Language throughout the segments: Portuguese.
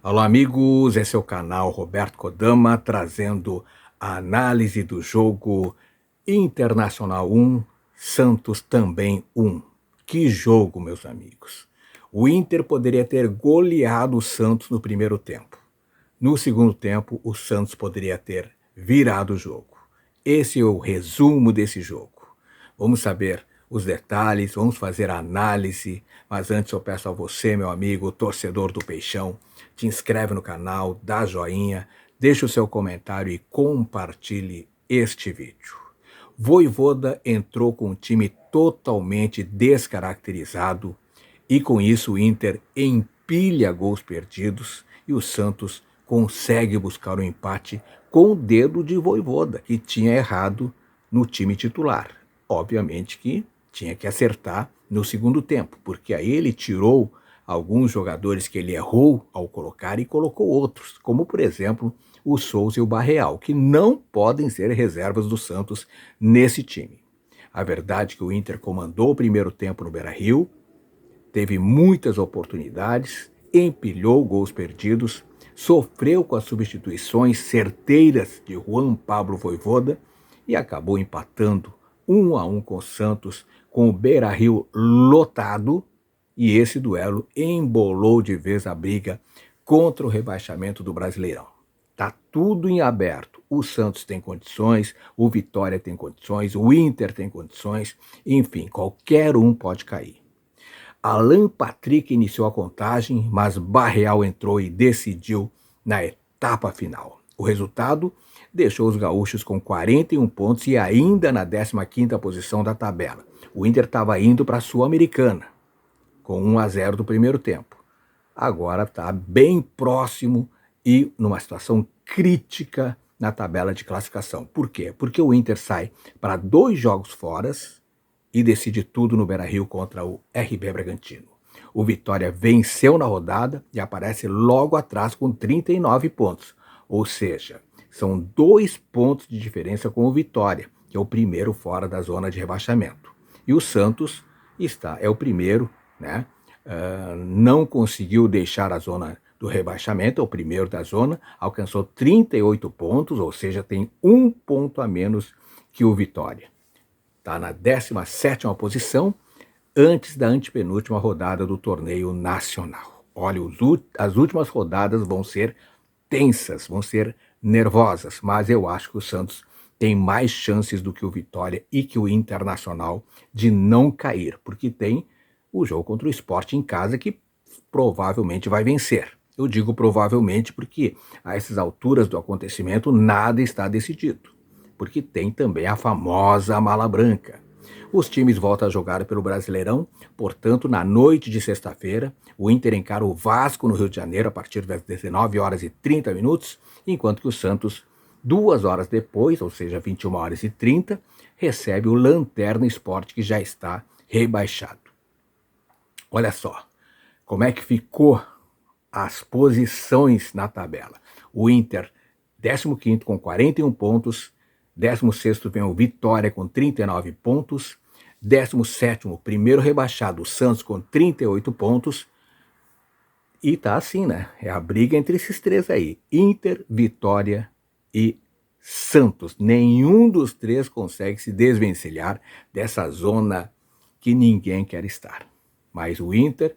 Olá, amigos. Esse é o canal Roberto Kodama trazendo a análise do jogo Internacional 1, Santos também 1. Que jogo, meus amigos. O Inter poderia ter goleado o Santos no primeiro tempo. No segundo tempo, o Santos poderia ter virado o jogo. Esse é o resumo desse jogo. Vamos saber os detalhes, vamos fazer a análise, mas antes eu peço a você, meu amigo, torcedor do Peixão, te inscreve no canal, dá joinha, deixa o seu comentário e compartilhe este vídeo. Vojvoda entrou com um time totalmente descaracterizado e com isso o Inter empilha gols perdidos e o Santos consegue buscar o empate com o dedo de Vojvoda, que tinha errado no time titular. Obviamente que tinha que acertar no segundo tempo, porque aí ele tirou alguns jogadores que ele errou ao colocar e colocou outros, como por exemplo o Souza e o Barreal, que não podem ser reservas do Santos nesse time. A verdade é que o Inter comandou o primeiro tempo no Beira-Rio, teve muitas oportunidades, empilhou gols perdidos, sofreu com as substituições certeiras de Juan Pablo Vojvoda e acabou empatando 1-1 com o Santos, com o Beira-Rio lotado, e esse duelo embolou de vez a briga contra o rebaixamento do Brasileirão. Tá tudo em aberto. O Santos tem condições, o Vitória tem condições, o Inter tem condições, enfim, qualquer um pode cair. Alan Patrick iniciou a contagem, mas Barreal entrou e decidiu na etapa final. O resultado deixou os gaúchos com 41 pontos e ainda na 15ª posição da tabela. O Inter estava indo para a Sul-Americana, com 1-0 do primeiro tempo. Agora está bem próximo e numa situação crítica na tabela de classificação. Por quê? Porque o Inter sai para 2 jogos fora e decide tudo no Beira-Rio contra o RB Bragantino. O Vitória venceu na rodada e aparece logo atrás com 39 pontos. Ou seja, são 2 pontos de diferença com o Vitória, que é o primeiro fora da zona de rebaixamento. E o Santos é o primeiro, né? Não conseguiu deixar a zona do rebaixamento, é o primeiro da zona, alcançou 38 pontos, ou seja, tem 1 ponto a menos que o Vitória. Está na 17ª posição, antes da antepenúltima rodada do torneio nacional. Olha, as últimas rodadas vão ser tensas, vão ser nervosas, mas eu acho que o Santos tem mais chances do que o Vitória e que o Internacional de não cair, porque tem o jogo contra o Sport em casa que provavelmente vai vencer. Eu digo provavelmente porque a essas alturas do acontecimento nada está decidido, porque tem também a famosa mala branca. Os times voltam a jogar pelo Brasileirão, portanto, na noite de sexta-feira, o Inter encara o Vasco no Rio de Janeiro a partir das 19h30, enquanto que o Santos, 2 horas depois, ou seja, 21h30, recebe o Lanterna Sport, que já está rebaixado. Olha só como é que ficou as posições na tabela. O Inter, 15º com 41 pontos, 16º vem o Vitória com 39 pontos, 17º, primeiro rebaixado, o Santos com 38 pontos, e tá assim, né? É a briga entre esses 3 aí, Inter, Vitória e Santos. Nenhum dos 3 consegue se desvencilhar dessa zona que ninguém quer estar. Mas o Inter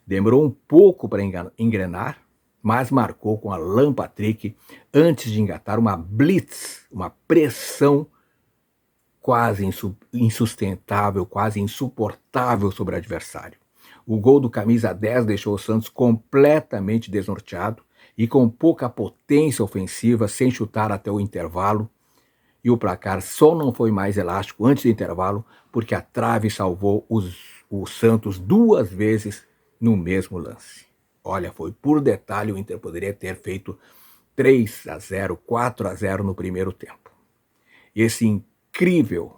demorou um pouco para engrenar, mas marcou com Alan Patrick antes de engatar uma blitz, uma pressão quase insustentável, quase insuportável sobre o adversário. O gol do camisa 10 deixou o Santos completamente desnorteado e com pouca potência ofensiva, sem chutar até o intervalo. E o placar só não foi mais elástico antes do intervalo, porque a trave salvou o Santos 2 vezes no mesmo lance. Olha, foi por detalhe, o Inter poderia ter feito 3-0, 4-0 no primeiro tempo. Esse incrível,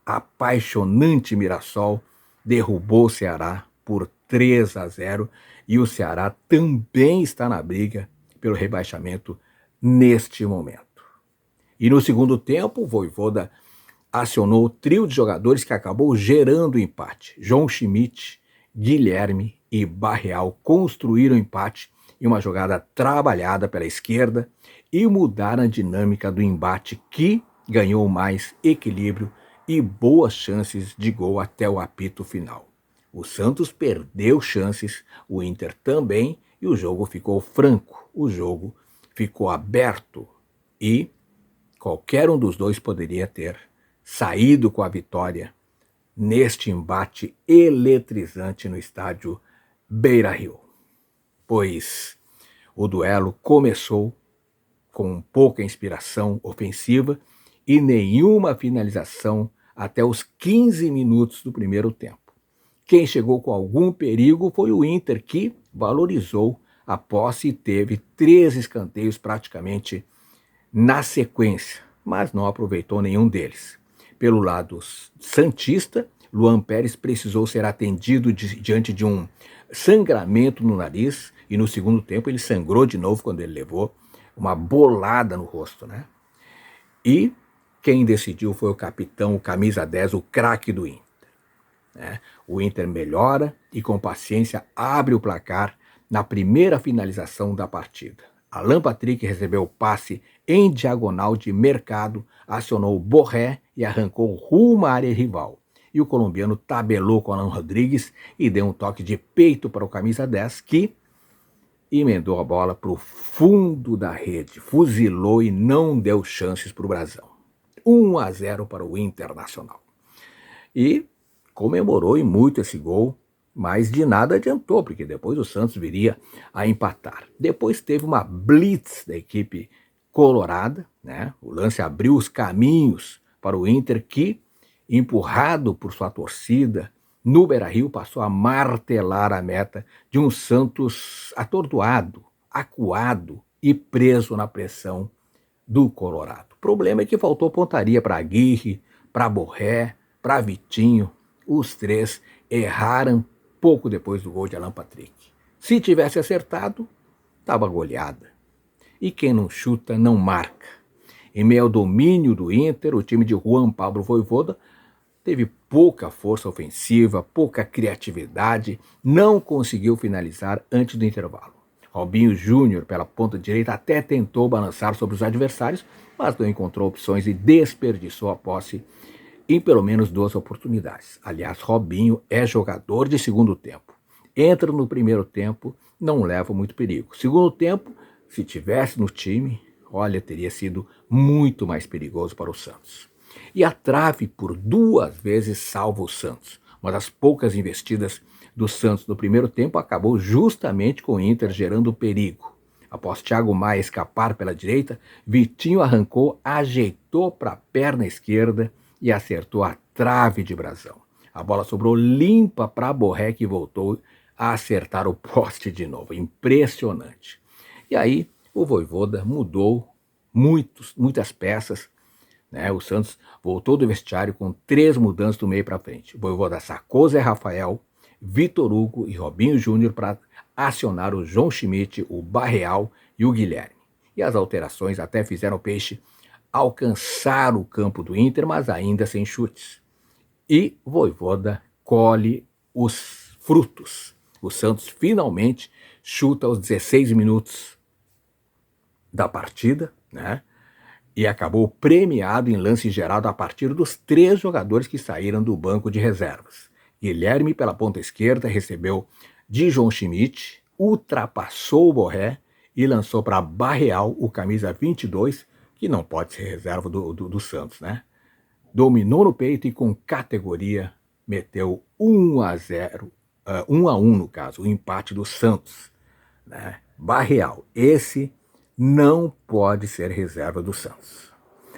apaixonante Mirassol derrubou o Ceará por 3-0 e o Ceará também está na briga pelo rebaixamento neste momento. E no segundo tempo, o Vojvoda acionou o trio de jogadores que acabou gerando o empate. João Schmidt, Guilherme e Barreal construíram o empate em uma jogada trabalhada pela esquerda e mudar a dinâmica do embate, que ganhou mais equilíbrio e boas chances de gol até o apito final. O Santos perdeu chances, o Inter também, e o jogo ficou franco, o jogo ficou aberto e qualquer um dos dois poderia ter saído com a vitória neste embate eletrizante no estádio Beira-Rio, pois o duelo começou com pouca inspiração ofensiva e nenhuma finalização até os 15 minutos do primeiro tempo. Quem chegou com algum perigo foi o Inter, que valorizou a posse e teve 3 escanteios praticamente na sequência, mas não aproveitou nenhum deles. Pelo lado santista, Luan Pérez precisou ser atendido diante de um sangramento no nariz, e no segundo tempo ele sangrou de novo quando ele levou uma bolada no rosto, né? E quem decidiu foi o capitão, o camisa 10, o craque do Inter. O Inter melhora e com paciência abre o placar na primeira finalização da partida. Alan Patrick recebeu o passe em diagonal de Mercado, acionou Borré e arrancou rumo à área rival. E o colombiano tabelou com Alan Rodrigues e deu um toque de peito para o camisa 10, que emendou a bola para o fundo da rede, fuzilou e não deu chances para o Brasão. 1-0 para o Internacional. E comemorou e muito esse gol, mas de nada adiantou, porque depois o Santos viria a empatar. Depois teve uma blitz da equipe colorada, né? O lance abriu os caminhos para o Inter, que, empurrado por sua torcida, no Beira-Rio passou a martelar a meta de um Santos atordoado, acuado e preso na pressão do Colorado. O problema é que faltou pontaria para Aguirre, para Borré, para Vitinho. Os 3 erraram pouco depois do gol de Alan Patrick. Se tivesse acertado, estava goleada. E quem não chuta, não marca. Em meio ao domínio do Inter, o time de Juan Pablo Vojvoda teve pouca força ofensiva, pouca criatividade, não conseguiu finalizar antes do intervalo. Robinho Júnior, pela ponta direita, até tentou balançar sobre os adversários, mas não encontrou opções e desperdiçou a posse em pelo menos 2 oportunidades. Aliás, Robinho é jogador de segundo tempo. Entra no primeiro tempo, não leva muito perigo. Segundo tempo, se tivesse no time, olha, teria sido muito mais perigoso para o Santos. E a trave por 2 vezes salva o Santos. Uma das poucas investidas do Santos no primeiro tempo acabou justamente com o Inter gerando perigo. Após Thiago Maia escapar pela direita, Vitinho arrancou, ajeitou para a perna esquerda e acertou a trave de Brasão. A bola sobrou limpa para Borré, que voltou a acertar o poste de novo. Impressionante. E aí o Vojvoda mudou muitas peças, né? O Santos voltou do vestiário com 3 mudanças do meio para frente. O Vojvoda sacou Zé Rafael, Vitor Hugo e Robinho Júnior para acionar o João Schmidt, o Barreal e o Guilherme. E as alterações até fizeram o Peixe alcançar o campo do Inter, mas ainda sem chutes. E Vojvoda colhe os frutos. O Santos finalmente chuta aos 16 minutos da partida, né? E acabou premiado em lance gerado a partir dos 3 jogadores que saíram do banco de reservas. Guilherme, pela ponta esquerda, recebeu de João Schmidt, ultrapassou o Borré e lançou para Barreal, o camisa 22, que não pode ser reserva do Santos, né? Dominou no peito e com categoria meteu 1-0, 1-1 no caso, o empate do Santos, né? Barreal, esse não pode ser reserva do Santos.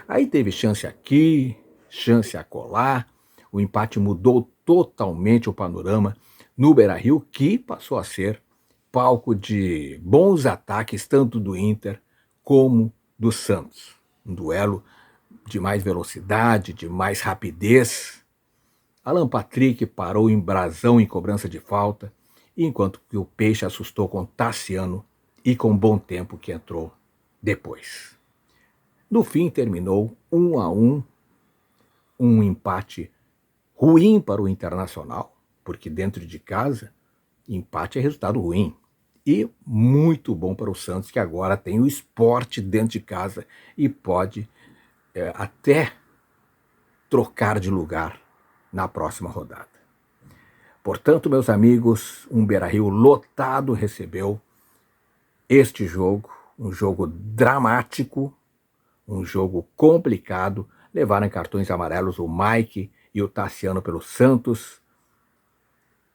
Aí teve chance aqui, chance acolá, o empate mudou totalmente o panorama no Beira-Rio, que passou a ser palco de bons ataques tanto do Inter como do Santos. Um duelo de mais velocidade, de mais rapidez. Alan Patrick parou em Brasão em cobrança de falta, enquanto que o Peixe assustou com Tassiano e com Bom Tempo, que entrou depois. No fim terminou 1-1, um empate ruim para o Internacional, porque dentro de casa empate é resultado ruim. E muito bom para o Santos, que agora tem o esporte dentro de casa e pode até trocar de lugar na próxima rodada. Portanto, meus amigos, um Beira-Rio lotado recebeu este jogo, um jogo dramático, um jogo complicado. Levaram em cartões amarelos o Mike e o Tassiano pelo Santos,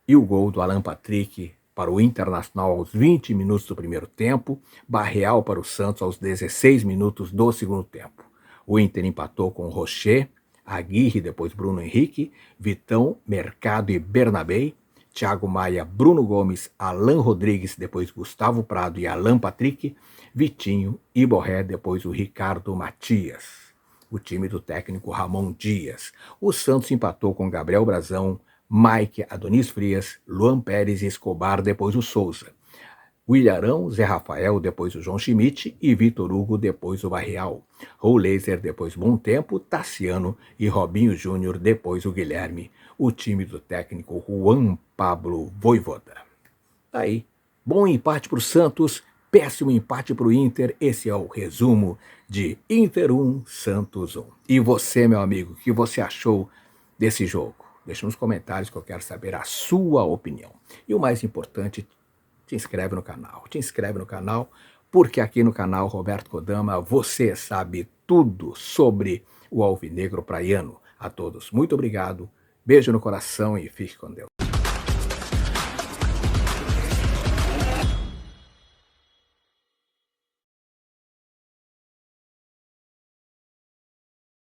e o gol do Alan Patrick para o Internacional aos 20 minutos do primeiro tempo, Barreal para o Santos aos 16 minutos do segundo tempo. O Inter empatou com o Rocher, Aguirre, depois Bruno Henrique, Vitão, Mercado e Bernabé, Thiago Maia, Bruno Gomes, Alan Rodrigues, depois Gustavo Prado e Alan Patrick, Vitinho e Borré, depois o Ricardo Matias. O time do técnico Ramon Dias. O Santos empatou com Gabriel Brazão, Mike, Adonis Frias, Luan Pérez e Escobar, depois o Souza. Willarão, Zé Rafael, depois o João Schmidt e Vitor Hugo, depois o Barreal. Rouleiser, depois Bom Tempo, Tassiano e Robinho Júnior, depois o Guilherme. O time do técnico Juan Pablo Voivoda. Tá aí, bom empate para o Santos, péssimo empate para o Inter. Esse é o resumo de Inter 1, Santos 1. E você, meu amigo, o que você achou desse jogo? Deixa nos comentários que eu quero saber a sua opinião. E o mais importante, te inscreve no canal, porque aqui no canal Roberto Kodama você sabe tudo sobre o alvinegro praiano. A todos, muito obrigado, beijo no coração e fique com Deus.